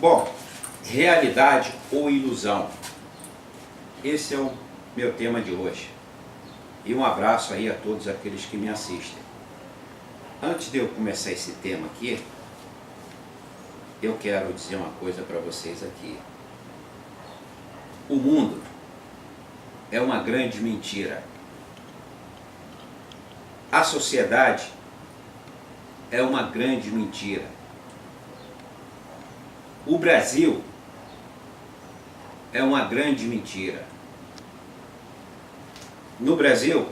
Bom, realidade ou ilusão? Esse é o meu tema de hoje. E um abraço aí a todos aqueles que me assistem. Antes de eu começar esse tema aqui, eu quero dizer uma coisa para vocês aqui. O mundo é uma grande mentira. A sociedade é uma grande mentira. O Brasil é uma grande mentira. No Brasil,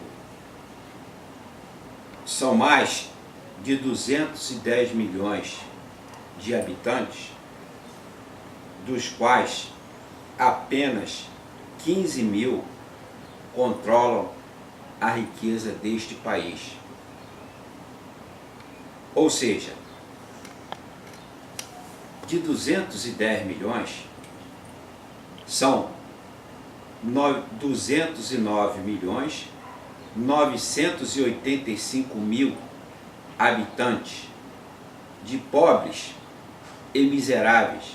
são mais de 210 milhões de habitantes, dos quais apenas 15 mil controlam a riqueza deste país. Ou seja, de 210 milhões, são 209 milhões 985 mil habitantes de pobres e miseráveis.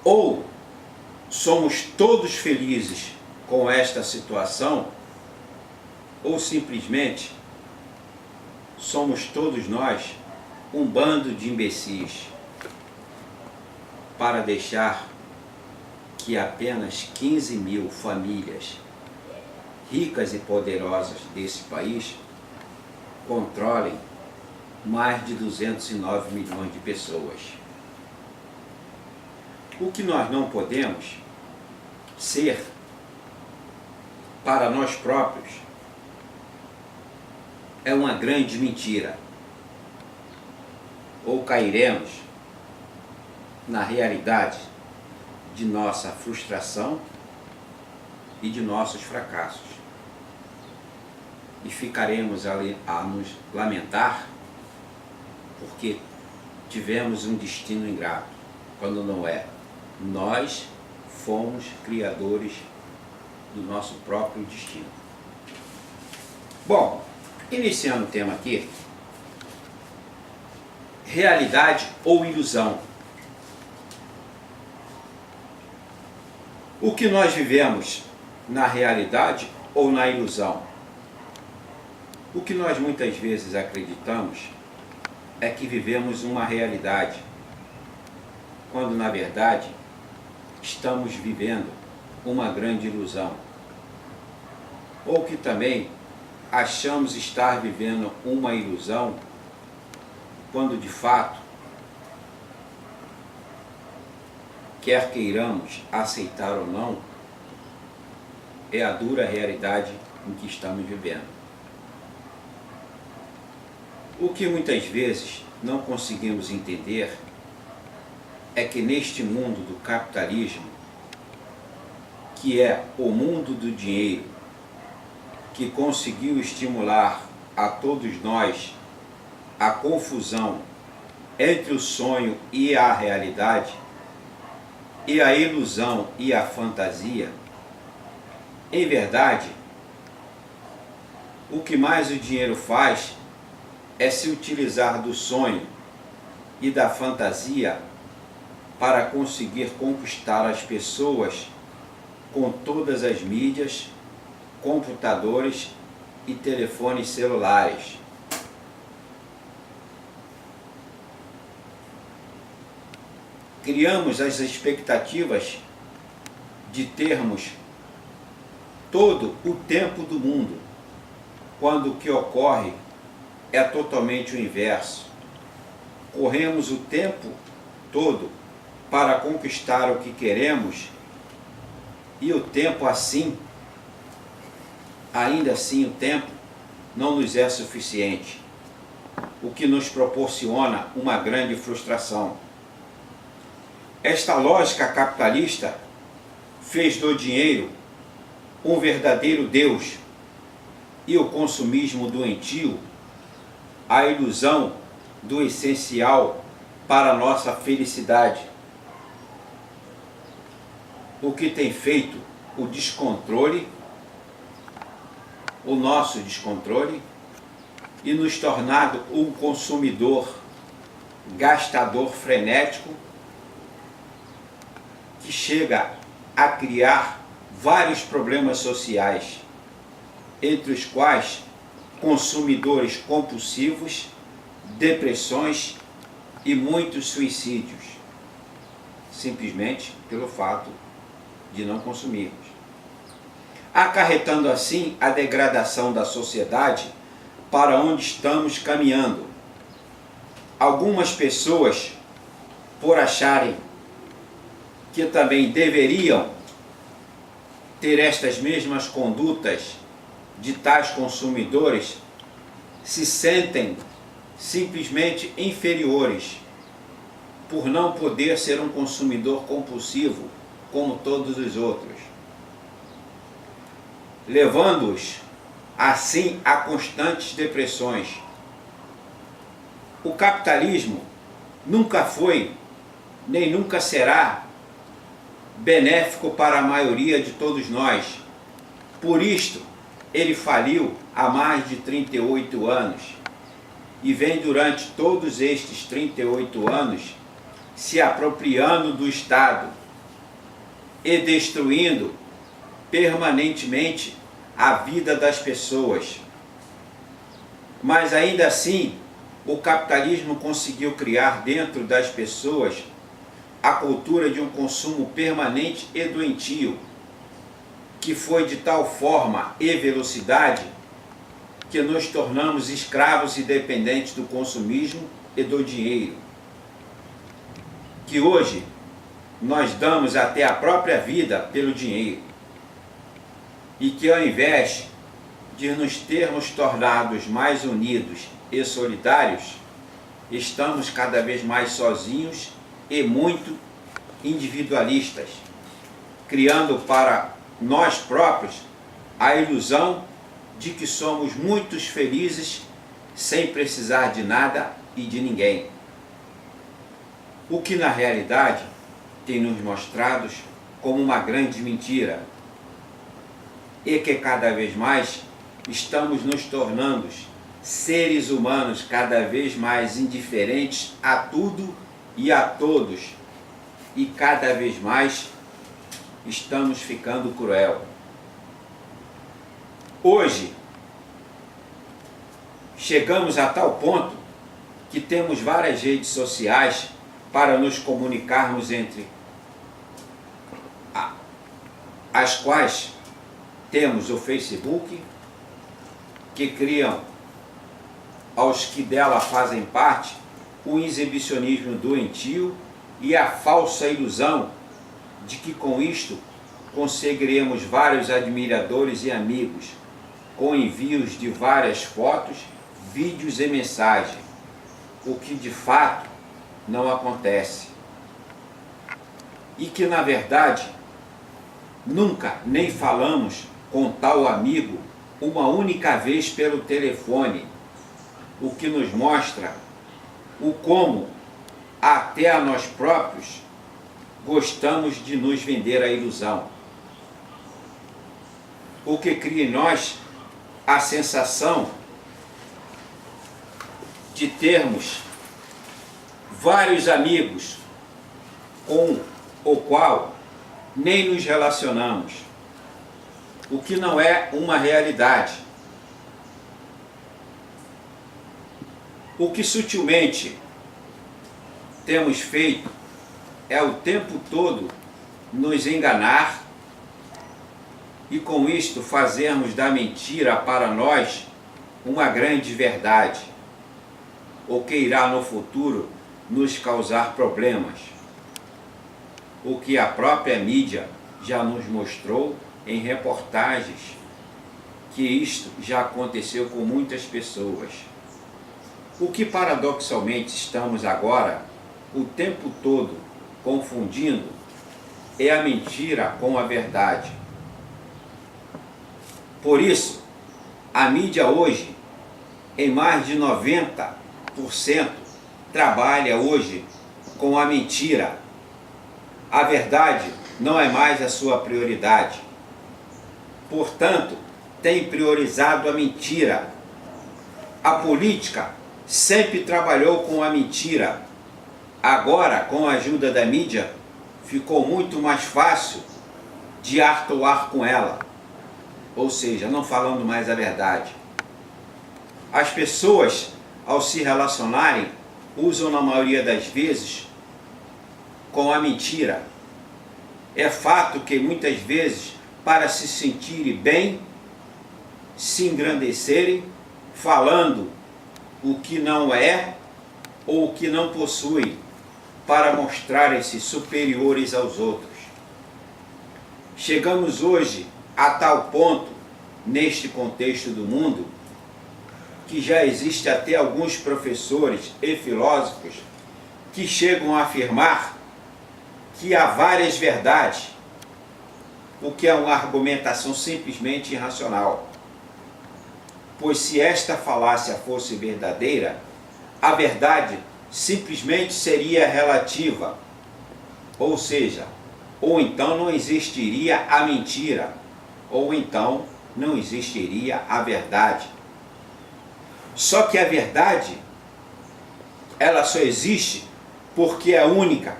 Ou somos todos felizes com esta situação, ou simplesmente somos todos nós um bando de imbecis para deixar que apenas 15 mil famílias ricas e poderosas desse país controlem mais de 209 milhões de pessoas. O que nós não podemos ser para nós próprios é uma grande mentira. Ou cairemos na realidade de nossa frustração e de nossos fracassos. E ficaremos a nos lamentar porque tivemos um destino ingrato, quando não é. Nós fomos criadores do nosso próprio destino. Bom, iniciando o tema aqui, realidade ou ilusão? O que nós vivemos na realidade ou na ilusão? O que nós muitas vezes acreditamos é que vivemos uma realidade, quando na verdade estamos vivendo uma grande ilusão. Ou que também achamos estar vivendo uma ilusão, quando de fato, quer queiramos aceitar ou não, é a dura realidade em que estamos vivendo. O que muitas vezes não conseguimos entender é que neste mundo do capitalismo, que é o mundo do dinheiro, que conseguiu estimular a todos nós a confusão entre o sonho e a realidade, e a ilusão e a fantasia, em verdade, o que mais o dinheiro faz é se utilizar do sonho e da fantasia para conseguir conquistar as pessoas com todas as mídias, computadores e telefones celulares. Criamos as expectativas de termos todo o tempo do mundo, quando o que ocorre é totalmente o inverso. Corremos o tempo todo para conquistar o que queremos e o tempo assim, ainda assim o tempo não nos é suficiente, o que nos proporciona uma grande frustração. Esta lógica capitalista fez do dinheiro um verdadeiro Deus e o consumismo doentio a ilusão do essencial para a nossa felicidade. O que tem feito o descontrole, o nosso descontrole, e nos tornado um consumidor gastador frenético que chega a criar vários problemas sociais, entre os quais consumidores compulsivos, depressões e muitos suicídios, simplesmente pelo fato de não consumirmos, acarretando assim a degradação da sociedade para onde estamos caminhando. Algumas pessoas, por acharem que também deveriam ter estas mesmas condutas de tais consumidores, se sentem simplesmente inferiores por não poder ser um consumidor compulsivo como todos os outros, levando-os assim a constantes depressões. O capitalismo nunca foi, nem nunca será benéfico para a maioria de todos nós. Por isto, ele faliu há mais de 38 anos e vem durante todos estes 38 anos se apropriando do Estado e destruindo permanentemente a vida das pessoas. Mas ainda assim, o capitalismo conseguiu criar dentro das pessoas a cultura de um consumo permanente e doentio, que foi de tal forma e velocidade que nos tornamos escravos e dependentes do consumismo e do dinheiro, que hoje nós damos até a própria vida pelo dinheiro, e que ao invés de nos termos tornados mais unidos e solidários, estamos cada vez mais sozinhos e muito individualistas, criando para nós próprios a ilusão de que somos muito felizes sem precisar de nada e de ninguém. O que na realidade tem nos mostrado como uma grande mentira, e que cada vez mais estamos nos tornando seres humanos cada vez mais indiferentes a tudo e a todos, e cada vez mais estamos ficando cruel. Hoje, chegamos a tal ponto que temos várias redes sociais para nos comunicarmos entre as quais temos o Facebook, que criam aos que dela fazem parte o exibicionismo doentio e a falsa ilusão de que com isto conseguiremos vários admiradores e amigos, com envios de várias fotos, vídeos e mensagens, o que de fato não acontece. E que na verdade nunca nem falamos com tal amigo uma única vez pelo telefone, o que nos mostra o como até a nós próprios gostamos de nos vender a ilusão, o que cria em nós a sensação de termos vários amigos com o qual nem nos relacionamos, o que não é uma realidade. O que sutilmente temos feito é o tempo todo nos enganar e com isto fazermos da mentira para nós uma grande verdade, o que irá no futuro nos causar problemas, o que a própria mídia já nos mostrou em reportagens, que isto já aconteceu com muitas pessoas. O que paradoxalmente estamos agora o tempo todo confundindo é a mentira com a verdade. Por isso, a mídia hoje, em mais de 90%, trabalha hoje com a mentira. A verdade não é mais a sua prioridade. Portanto, tem priorizado a mentira. A política sempre trabalhou com a mentira, Agora, com a ajuda da mídia, ficou muito mais fácil de atuar com ela, ou seja, não falando mais a verdade. As pessoas, ao se relacionarem, usam na maioria das vezes com a mentira. É fato que muitas vezes, para se sentirem bem, se engrandecerem, falando o que não é ou o que não possuem, para mostrarem-se superiores aos outros. Chegamos hoje a tal ponto, neste contexto do mundo, que já existe até alguns professores e filósofos que chegam a afirmar que há várias verdades, o que é uma argumentação simplesmente irracional. Pois se esta falácia fosse verdadeira, a verdade simplesmente seria relativa, ou seja, ou então não existiria a mentira, ou então não existiria a verdade. Só que a verdade, ela só existe porque é única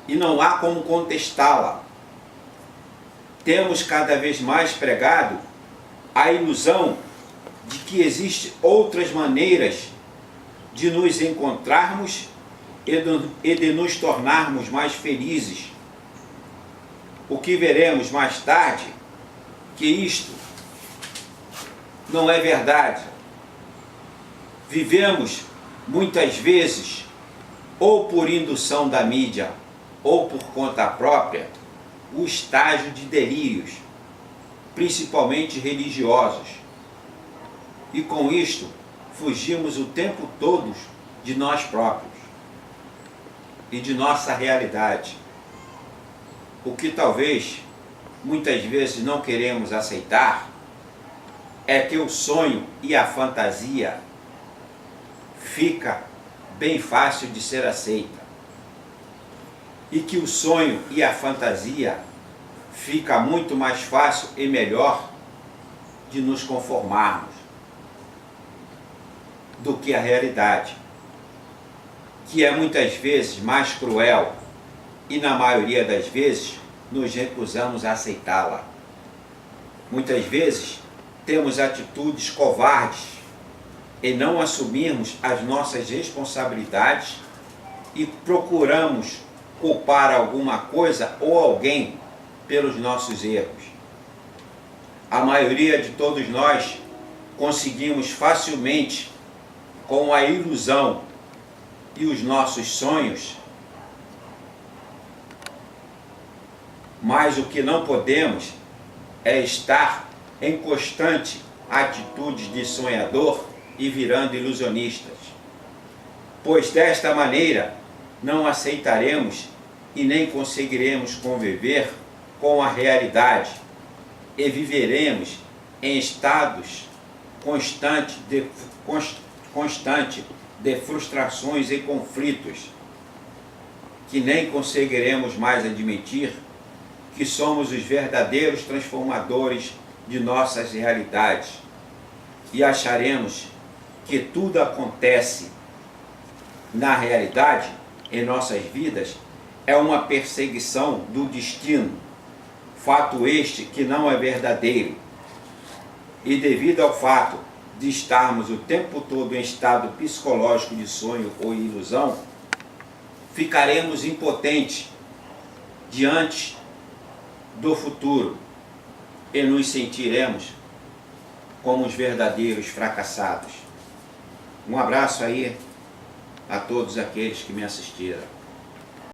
e não há como contestá-la. Temos cada vez mais pregado a ilusão de que existem outras maneiras de nos encontrarmos e de nos tornarmos mais felizes. O que veremos mais tarde, que isto não é verdade. Vivemos muitas vezes, ou por indução da mídia, ou por conta própria, o estágio de delírios, principalmente religiosos. E com isto, fugimos o tempo todo de nós próprios e de nossa realidade. O que talvez, muitas vezes, não queremos aceitar é que o sonho e a fantasia fica bem fácil de ser aceita. E que o sonho e a fantasia fica muito mais fácil e melhor de nos conformarmos do que a realidade, que é muitas vezes mais cruel e na maioria das vezes nos recusamos a aceitá-la. Muitas vezes temos atitudes covardes e não assumirmos as nossas responsabilidades e procuramos culpar alguma coisa ou alguém pelos nossos erros. A maioria de todos nós conseguimos facilmente, com a ilusão e os nossos sonhos, mas o que não podemos é estar em constante atitude de sonhador e virando ilusionistas, pois desta maneira não aceitaremos e nem conseguiremos conviver com a realidade e viveremos em estados constante de frustrações e conflitos, que nem conseguiremos mais admitir que somos os verdadeiros transformadores de nossas realidades e acharemos que tudo acontece na realidade, em nossas vidas, é uma perseguição do destino, fato este que não é verdadeiro. E devido ao fato de estarmos o tempo todo em estado psicológico de sonho ou ilusão, ficaremos impotentes diante do futuro e nos sentiremos como os verdadeiros fracassados. Um abraço aí a todos aqueles que me assistiram.